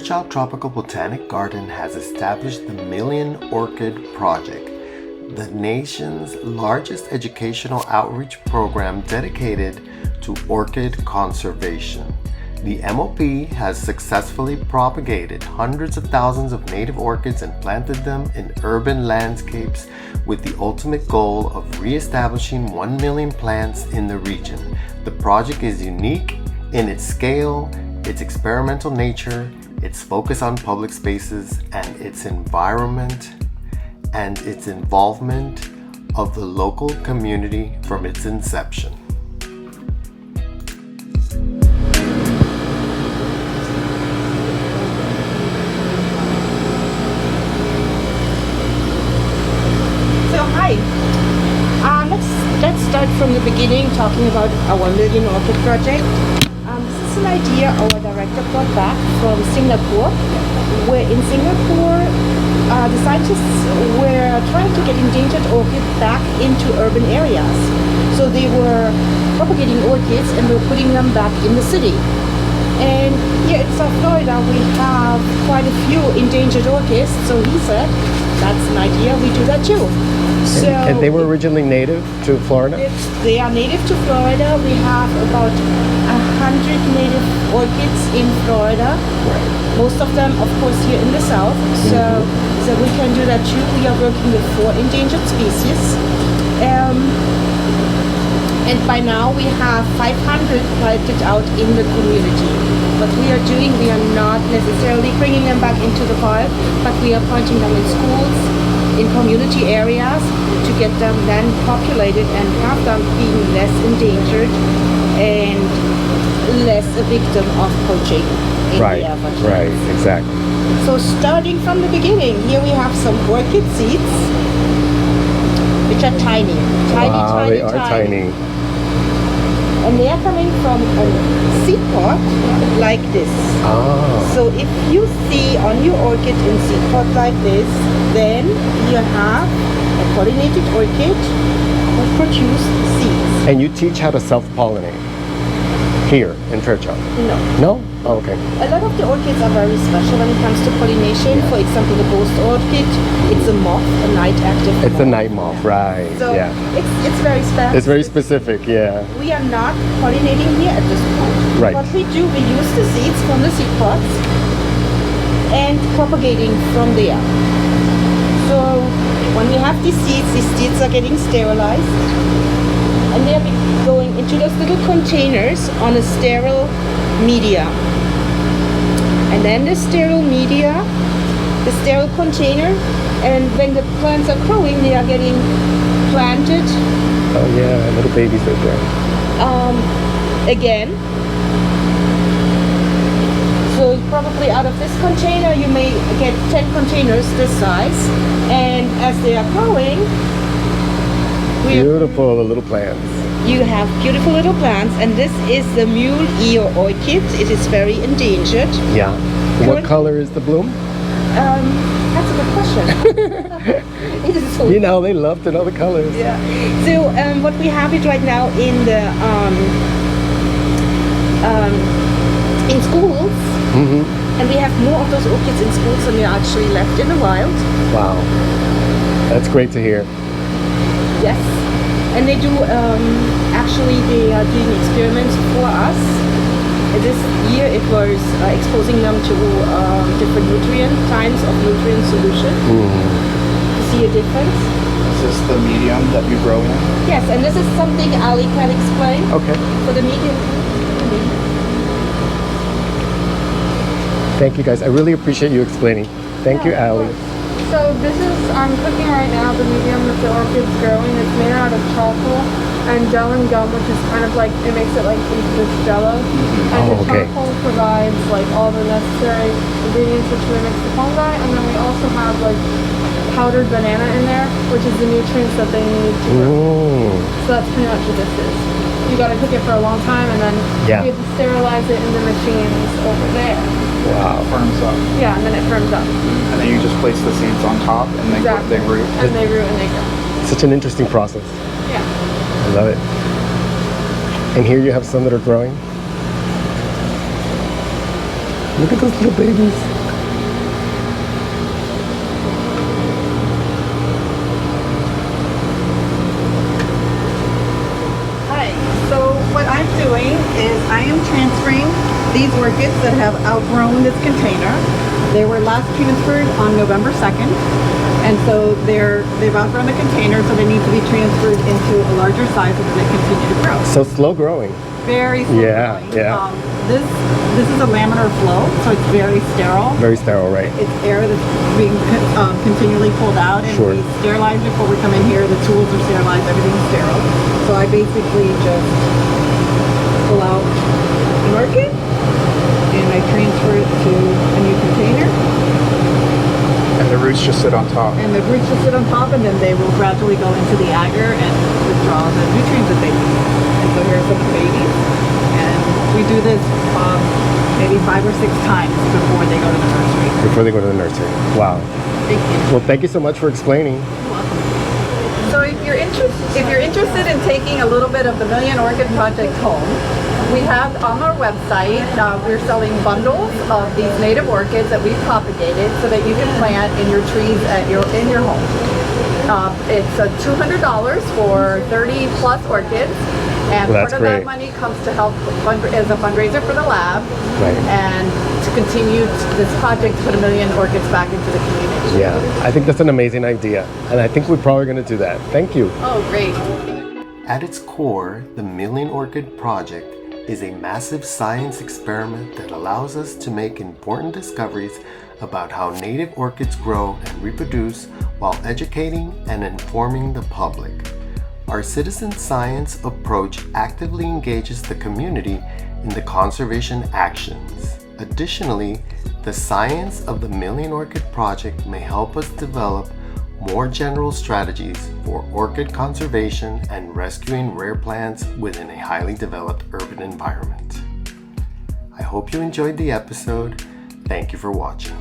Fairchild Tropical Botanic Garden has established the Million Orchid Project, the nation's largest educational outreach program dedicated to orchid conservation. The MOP has successfully propagated hundreds of thousands of native orchids and planted them in urban landscapes with the ultimate goal of re-establishing 1 million plants in the region. The project is unique in its scale, its experimental nature, its focus on public spaces, and its environment, and its involvement of the local community from its inception. So hi, let's start from the beginning, talking about our Million Orchid project. This is an idea our director brought back from Singapore, where in Singapore the scientists were trying to get endangered orchids back into urban areas. So they were propagating orchids and were putting them back in the city. And here in South Florida we have quite a few endangered orchids, so he said, that's an idea, we do that too. So And they were originally native to Florida? They are native to Florida. We have about 100 native orchids in Florida. Right. Most of them, of course, here in the south. So we can do that too. We are working with 4 endangered species. And by now we have 500 planted out in the community. What we are doing, we are not necessarily bringing them back into the park, but we are planting them in schools, in community areas, to get them then populated and have them being less endangered and less a victim of poaching in the Everglades. Right, exactly. So starting from the beginning, here we have some orchid seeds, which are tiny. Tiny. They are tiny. And they are coming from a seed pod like this. Ah. So if you see on your orchid in seed pod like this, then you have a pollinated orchid who produce seeds. And you teach how to self-pollinate here in Fairchild? No. No? Oh, okay. A lot of the orchids are very special when it comes to pollination. For example, the ghost orchid, it's a moth, a night active moth. It's a night moth, right. So yeah. it's very special. It's very specific, yeah. We are not pollinating here at this point. Right. What we do, we use the seeds from the seed pods and propagating from there. So when we have these seeds are getting sterilized and they are going into those little containers on a sterile media. And then the sterile media, the sterile container, and when the plants are growing, they are getting planted. Oh yeah, little babies right there. Again. So probably out of this container you may get 10 containers this size, and as they are growing, Beautiful little plants. You have beautiful little plants, and this is the mule ear orchid. It is very endangered. Yeah. What color is the bloom? That's a good question. It is so You know, they love to know the colors. Yeah. So what we have it right now in the in schools, and we have more of those orchids in schools than we are actually left in the wild. Wow. That's great to hear. Yes. And they do actually they are doing experiments for us. This year it was exposing them to different types of nutrient solution to see a difference. Is this the medium that you grow in? Yes, and this is something Ali can explain. Okay. For the medium. Thank you guys. I really appreciate you explaining. Thank you, Ali. So this is, I'm cooking right now the medium that the orchid's growing. It's made out of charcoal and gel and gum, which is kind of like, it makes it like into this jello. And the charcoal provides like all the necessary ingredients which mimic the fungi. And then we also have like powdered banana in there, which is the nutrients that they need to grow. So that's pretty much what this is. You gotta cook it for a long time, and then you have to sterilize it in the machines over there. Wow. It firms up. Yeah, and then it firms up. And then you just place the seeds on top and they, they root. And they root and they grow. Such an interesting process. Yeah. I love it. And here you have some that are growing. Look at those little babies. these orchids that have outgrown this container. They were last transferred on November 2nd, and so they've outgrown the container, so they need to be transferred into a larger size so that they continue to grow. So slow growing. Very slow growing. Yeah. This is a laminar flow, so it's very sterile. Very sterile, right? It's air that's being continually pulled out, and Sure. we sterilize before we come in here. The tools are sterilized, everything's sterile. So I basically just pull out an orchid, and I transfer it to a new container. And the roots just sit on top. And the roots will sit on top, and then they will gradually go into the agar and withdraw the nutrients that they need. And so here's some babies. And we do this maybe 5 or 6 times before they go to the nursery. Before they go to the nursery. Wow. Thank you. Well, thank you so much for explaining. So if you're interested in taking a little bit of the Million Orchid Project home, we have on our website, we're selling bundles of these native orchids that we've propagated so that you can plant in your trees in your home. It's $200 for 30 plus orchids, and Well, part of that money comes to help as a fundraiser for the lab, Right. and to continue this project to put 1 million orchids back into the community. Yeah, I think that's an amazing idea, and I think we're probably going to do that. Thank you. Oh, great. At its core, the Million Orchid Project is a massive science experiment that allows us to make important discoveries about how native orchids grow and reproduce while educating and informing the public. Our citizen science approach actively engages the community in the conservation actions. Additionally, the science of the Million Orchid Project may help us develop more general strategies for orchid conservation and rescuing rare plants within a highly developed urban environment. I hope you enjoyed the episode. Thank you for watching.